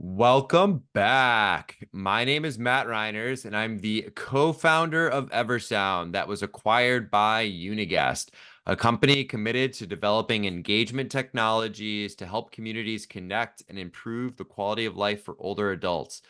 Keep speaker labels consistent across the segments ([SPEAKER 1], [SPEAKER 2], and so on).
[SPEAKER 1] Welcome back. My name is Matt Reiners, and I'm the co-founder of Eversound that was acquired by Uniguest, a company committed to developing engagement technologies to help communities connect and improve the quality of life for older adults.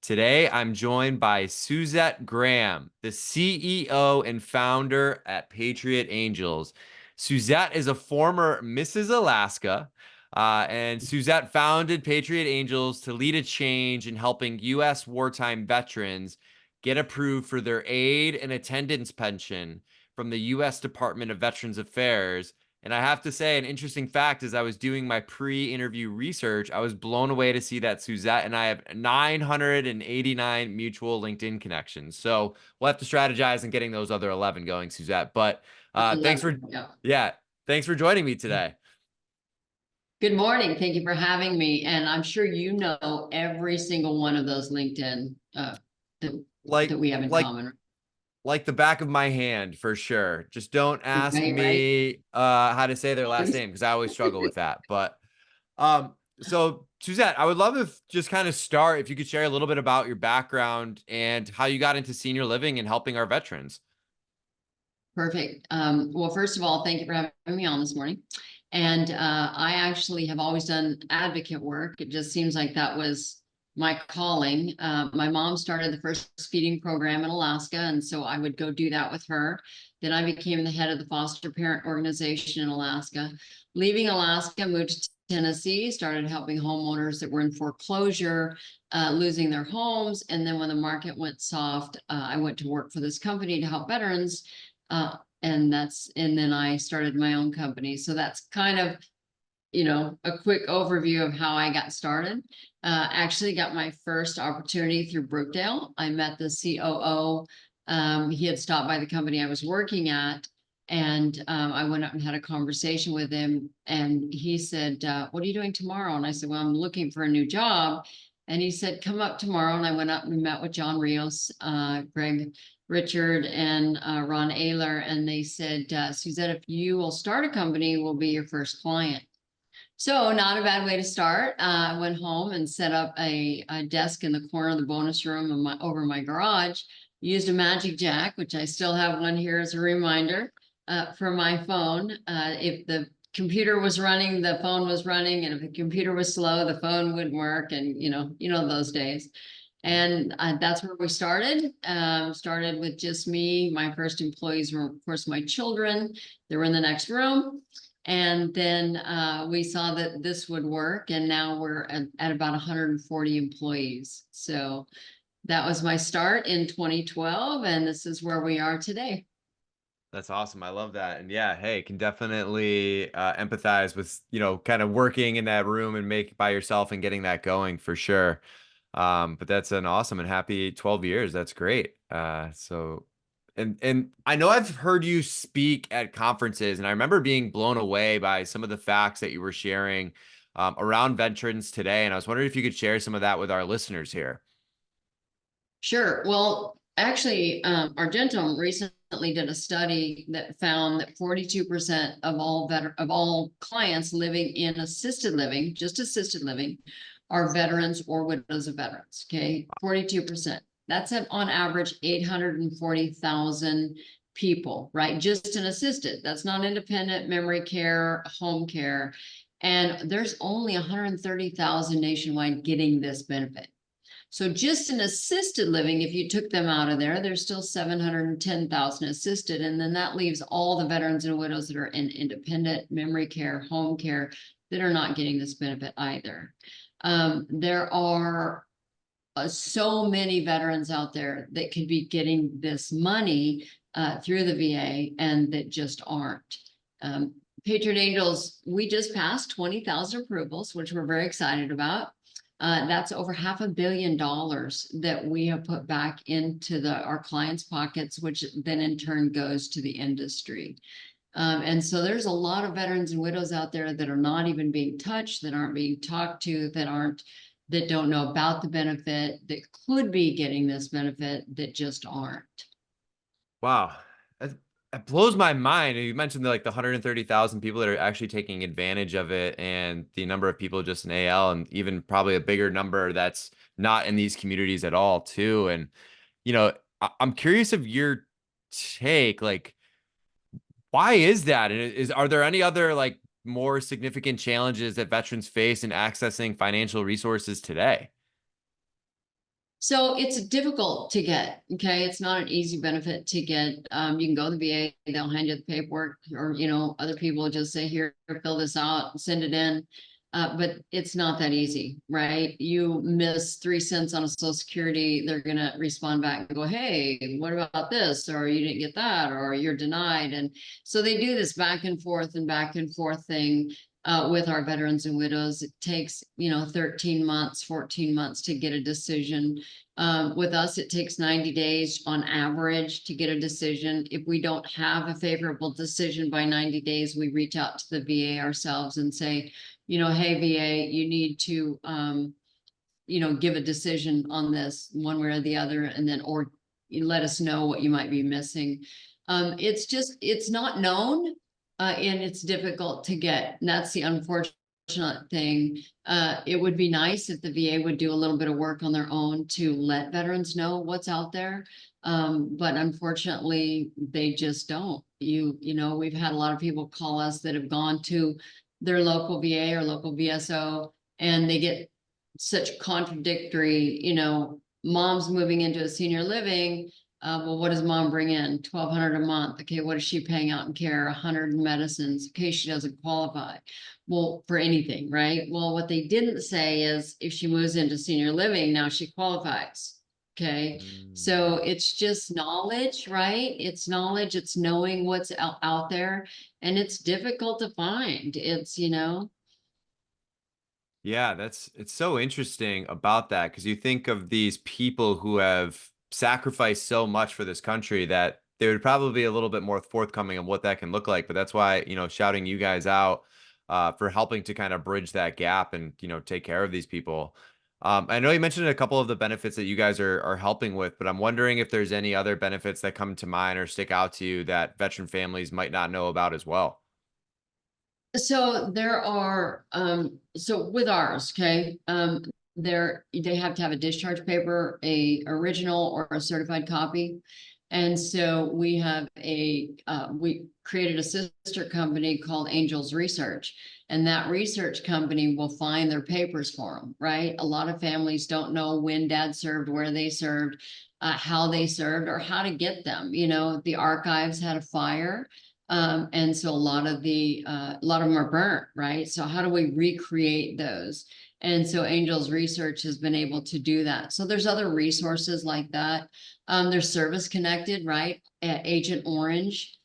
[SPEAKER 1] Today, I'm joined by Suzette Graham, the CEO and founder at Patriot Angels. Suzette is a former Mrs. Alaska. And Suzette founded Patriot Angels to lead a change in helping U.S. wartime veterans get approved for their aid and attendance pension from the U.S. Department of Veterans Affairs. And I have to say, an interesting fact as I was doing my pre-interview research, I was blown away to see that Suzette and I have 989 mutual LinkedIn connections. So we'll have to strategize in getting those other 11 going, Suzette. But thanks for,
[SPEAKER 2] Yeah.
[SPEAKER 1] yeah, thanks for joining me today.
[SPEAKER 2] Good morning. Thank you for having me. And I'm sure you know every single one of those LinkedIn that we have in
[SPEAKER 1] like
[SPEAKER 2] common.
[SPEAKER 1] like the back of my hand for sure. Just don't ask
[SPEAKER 2] Right.
[SPEAKER 1] me how to say their last name because I always struggle with that. But so Suzette, I would love if just kind of start if you could share a little bit about your background and how you got into senior living and helping our veterans.
[SPEAKER 2] Perfect. Well, first of all, thank you for having me on this morning. And I actually have always done advocate work. It just seems like that was my calling. My mom started the first feeding program in Alaska, and so I would go do that with her. Then I became the head of the foster parent organization in Alaska. Leaving Alaska, moved to Tennessee, started helping homeowners that were in foreclosure, losing their homes. And then when the market went soft, I went to work for this company to help veterans. And then I started my own company. So that's kind of, a quick overview of how I got started. Actually got my first opportunity through Brookdale. I met the COO. He had stopped by the company I was working at, and I went up and had a conversation with him. And he said, "What are you doing tomorrow?" And I said, "Well, I'm looking for a new job." And he said, "Come up tomorrow." And I went up and met with John Rios, Greg Richard, and Ron Ayler, and they said, "Suzette, if you will start a company, we'll be your first client." So not a bad way to start. I went home and set up a desk in the corner of the bonus room over my garage, used a Magic Jack, which I still have one here as a reminder, for my phone. If the computer was running, the phone was running, and if the computer was slow, the phone wouldn't work, and those days. And that's where we started. Started with just me. My first employees were, of course, my children. They were in the next room. And then we saw that this would work. And now we're at about 140 employees. So that was my start in 2012. And this is where we are today.
[SPEAKER 1] That's awesome. I love that. And yeah, hey, can definitely empathize with, kind of working in that room and make by yourself and getting that going for sure. But that's an awesome and happy 12 years. That's great. And I know I've heard you speak at conferences, and I remember being blown away by some of the facts that you were sharing around veterans today. And I was wondering if you could share some of that with our listeners here.
[SPEAKER 2] Sure. Well, actually, Argentum recently did a study that found that 42% of all clients living in assisted living, just assisted living, are veterans or widows of veterans. Okay, 42%. That's on average 840,000 people, right? Just in assisted. That's not independent, memory care, home care. And there's only 130,000 nationwide getting this benefit. So just in assisted living, if you took them out of there, there's still 710,000 assisted. And then that leaves all the veterans and widows that are in independent, memory care, home care that are not getting this benefit either. There are so many veterans out there that could be getting this money through the VA and that just aren't. Patriot Angels, we just passed 20,000 approvals, which we're very excited about. That's over $500 million that we have put back into our clients' pockets, which then in turn goes to the industry. And so there's a lot of veterans and widows out there that are not even being touched, that aren't being talked to, that don't know about the benefit, that could be getting this benefit, that just aren't.
[SPEAKER 1] Wow. It blows my mind. You mentioned like the 130,000 people that are actually taking advantage of it, and the number of people just in AL, and even probably a bigger number that's not in these communities at all, too. And I'm curious of your take, like, why is that? And are there any other like more significant challenges that veterans face in accessing financial resources today?
[SPEAKER 2] So it's difficult to get, okay? It's not an easy benefit to get. You can go to the VA, they'll hand you the paperwork, or, other people just say, here, fill this out, send it in. But it's not that easy, right? You miss 3 cents on a Social Security, they're gonna respond back and go, hey, what about this? Or you didn't get that, or you're denied. And so they do this back and forth thing with our veterans and widows. It takes, 13 months, 14 months to get a decision. With us, it takes 90 days on average to get a decision. If we don't have a favorable decision by 90 days, we reach out to the VA ourselves and say, hey, VA, you need to, give a decision on this one way or the other, and then, or you let us know what you might be missing. It's not known, and it's difficult to get. And that's the unfortunate thing. It would be nice if the VA would do a little bit of work on their own to let veterans know what's out there. But unfortunately, they just don't. We've had a lot of people call us that have gone to their local VA or local VSO, and they get such contradictory, mom's moving into a senior living. Well, what does mom bring in? 1,200 a month. Okay, what is she paying out in care? 100 in medicines. Okay, she doesn't qualify. Well, for anything, right? Well, what they didn't say is if she moves into senior living, now she qualifies. Okay,
[SPEAKER 1] Mm.
[SPEAKER 2] so it's just knowledge, right? It's knowledge, it's knowing what's out there, and it's difficult to find. It's.
[SPEAKER 1] Yeah, it's so interesting about that because you think of these people who have sacrificed so much for this country that they would probably be a little bit more forthcoming on what that can look like. But that's why, shouting you guys out for helping to kind of bridge that gap and, take care of these people. I know you mentioned a couple of the benefits that you guys are helping with, but I'm wondering if there's any other benefits that come to mind or stick out to you that veteran families might not know about as well.
[SPEAKER 2] So there are, so with ours, okay, they have to have a discharge paper, a original or a certified copy. And so we created a sister company called Angels Research, and that research company will find their papers for them, right? A lot of families don't know when dad served, where they served, how they served, or how to get them. The archives had a fire. And so a lot of them are burnt, right? So how do we recreate those? And so Angels Research has been able to do that. So there's other resources like that. There's Service Connected, right? Agent Orange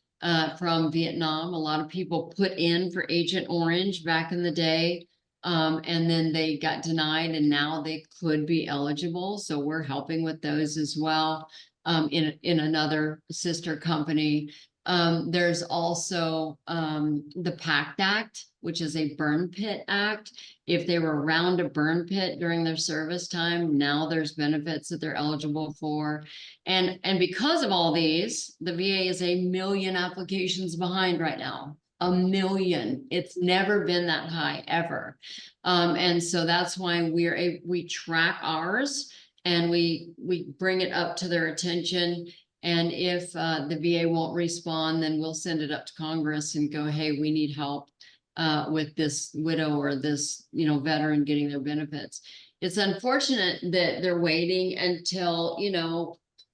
[SPEAKER 2] from Vietnam. A lot of people put in for Agent Orange back in the day. And then they got denied, and now they could be eligible. So we're helping with those as well, in another sister company. There's also the PACT Act, which is a burn pit act. If they were around a burn pit during their service time, now there's benefits that they're eligible for. And because of all these, the VA is 1 million applications behind right now. 1 million. It's never been that high ever. And so that's why we track ours, and we bring it up to their attention. And if the VA won't respond, then we'll send it up to Congress and go, hey, we need help with this widow or this, veteran getting their benefits. It's unfortunate that they're waiting until,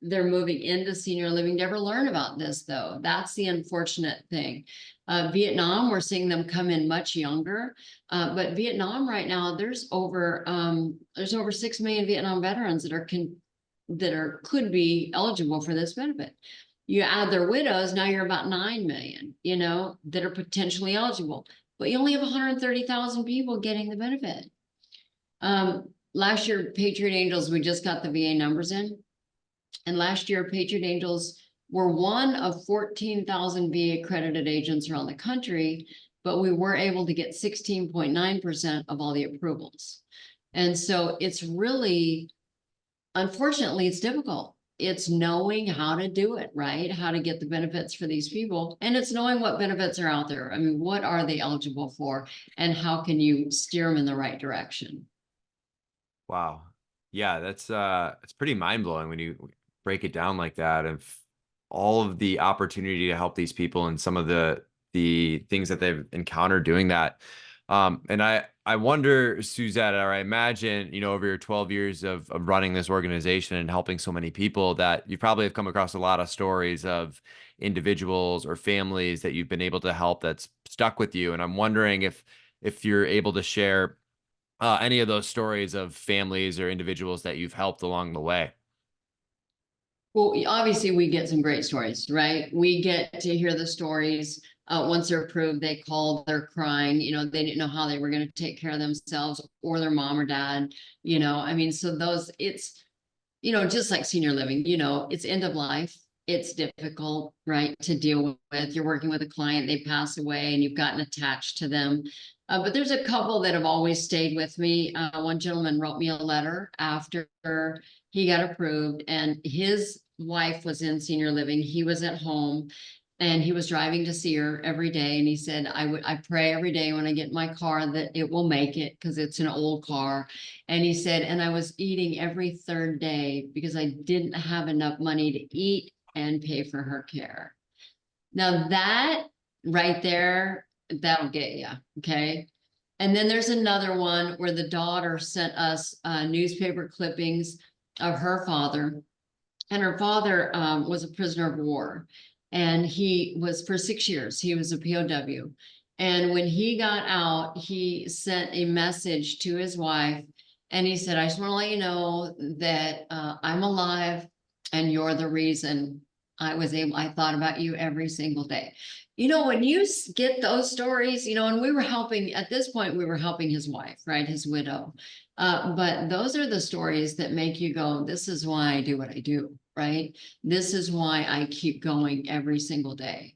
[SPEAKER 2] they're moving into senior living to ever learn about this, though. That's the unfortunate thing. Vietnam, we're seeing them come in much younger, but Vietnam right now, there's over 6 million Vietnam veterans that could be eligible for this benefit. You add their widows, now you're about 9 million, that are potentially eligible, but you only have 130,000 people getting the benefit. Last year, Patriot Angels, we just got the VA numbers in, and last year, Patriot Angels were one of 14,000 VA accredited agents around the country, but we were able to get 16.9% of all the approvals. And so it's really, unfortunately, it's difficult. it's knowing how to do it, right? How to get the benefits for these people. And it's knowing what benefits are out there. I mean, what are they eligible for? And how can you steer them in the right direction?
[SPEAKER 1] Wow. Yeah, that's it's pretty mind-blowing when you break it down like that, of all of the opportunity to help these people and some of the things that they've encountered doing that. And I wonder, Suzette, or I imagine, over your 12 years of running this organization and helping so many people, that you probably have come across a lot of stories of individuals or families that you've been able to help that's stuck with you. And I'm wondering if you're able to share any of those stories of families or individuals that you've helped along the way.
[SPEAKER 2] Well, obviously we get some great stories, right? We get to hear the stories. Once they're approved, they call, they're crying, they didn't know how they were going to take care of themselves or their mom or dad, I mean, so it's, just like senior living, it's end of life. It's difficult, right, to deal with. You're working with a client, they pass away and you've gotten attached to them. But there's a couple that have always stayed with me. One gentleman wrote me a letter after he got approved, and his wife was in senior living. He was at home and he was driving to see her every day. And he said, I pray every day when I get in my car that it will make it, because it's an old car. And he said, and I was eating every third day because I didn't have enough money to eat and pay for her care. Now that right there, that'll get you. Okay. And then there's another one where the daughter sent us newspaper clippings of her father. And her father was a prisoner of war. And he was, for 6 years, he was a POW. And when he got out, he sent a message to his wife. And he said, I just want to let you know that I'm alive and you're the reason I thought about you every single day. When you get those stories, and we were helping, at this point, we were helping his wife, right? His widow. But those are the stories that make you go, this is why I do what I do, right? This is why I keep going every single day,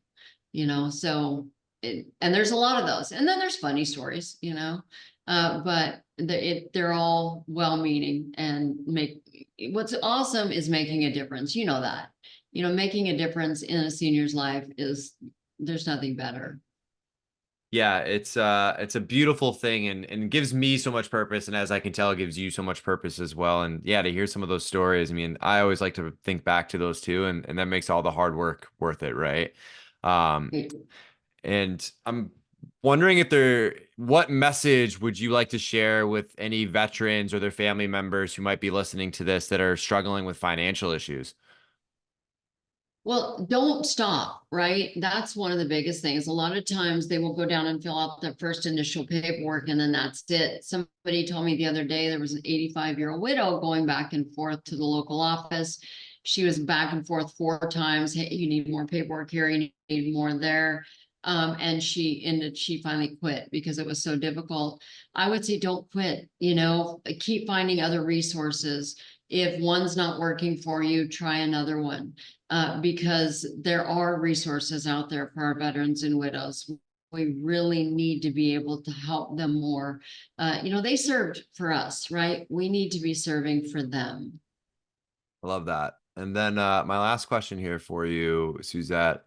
[SPEAKER 2] so and there's a lot of those. And then there's funny stories, but they're all well-meaning and what's awesome is making a difference. That, making a difference in a senior's life there's nothing better.
[SPEAKER 1] Yeah, it's a beautiful thing, and gives me so much purpose, and as I can tell, it gives you so much purpose as well. And yeah, to hear some of those stories, I mean, I always like to think back to those too, and that makes all the hard work worth it, right? Um, and I'm wondering what message would you like to share with any veterans or their family members who might be listening to this that are struggling with financial issues?
[SPEAKER 2] Well, don't stop, right? That's one of the biggest things. A lot of times they will go down and fill out the first initial paperwork and then that's it. Somebody told me the other day there was an 85-year-old widow going back and forth to the local office. She was back and forth 4 times. Hey, you need more paperwork here, you need more there. And she finally quit because it was so difficult. I would say don't quit, keep finding other resources. If one's not working for you, try another one. Because there are resources out there for our veterans and widows. We really need to be able to help them more. They served for us, right? We need to be serving for them.
[SPEAKER 1] I love that. And then my last question here for you, Suzette.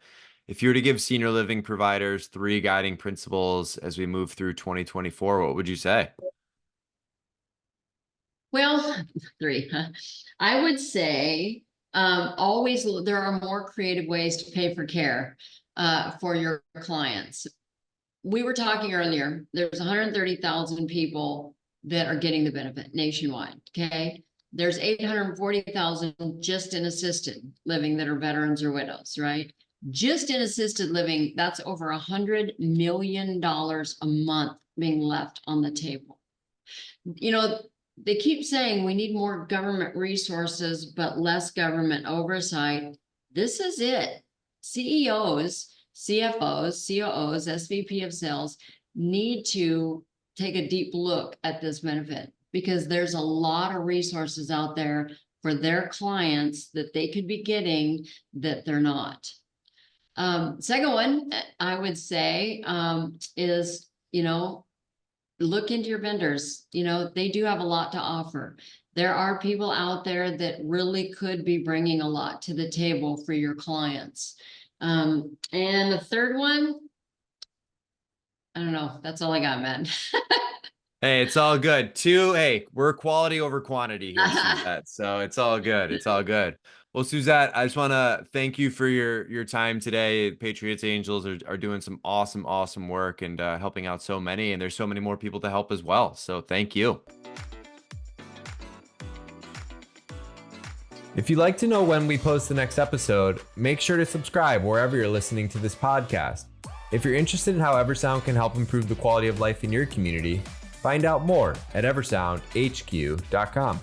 [SPEAKER 1] If you were to give senior living providers three guiding principles as we move through 2024, what would you say?
[SPEAKER 2] Well, three, huh? I would say always there are more creative ways to pay for care for your clients. We were talking earlier, there's 130,000 people that are getting the benefit nationwide, okay? There's 840,000 just in assisted living that are veterans or widows, right? Just in assisted living, that's over $100 million a month being left on the table. They keep saying we need more government resources, but less government oversight. This is it. CEOs, CFOs, COOs, SVP of sales need to take a deep look at this benefit because there's a lot of resources out there for their clients that they could be getting that they're not. Second one, I would say, is, look into your vendors. You know, they do have a lot to offer. There are people out there that really could be bringing a lot to the table for your clients. And the third one, I don't know. That's all I got, man.
[SPEAKER 1] Hey, it's all good. Hey, we're quality over quantity here, Suzette. So it's all good. It's all good. Well, Suzette, I just want to thank you for your time today. Patriots Angels are doing some awesome work and helping out so many, and there's so many more people to help as well. So thank you. If you'd like to know when we post the next episode, make sure to subscribe wherever you're listening to this podcast. If you're interested in how Eversound can help improve the quality of life in your community, find out more at eversoundhq.com.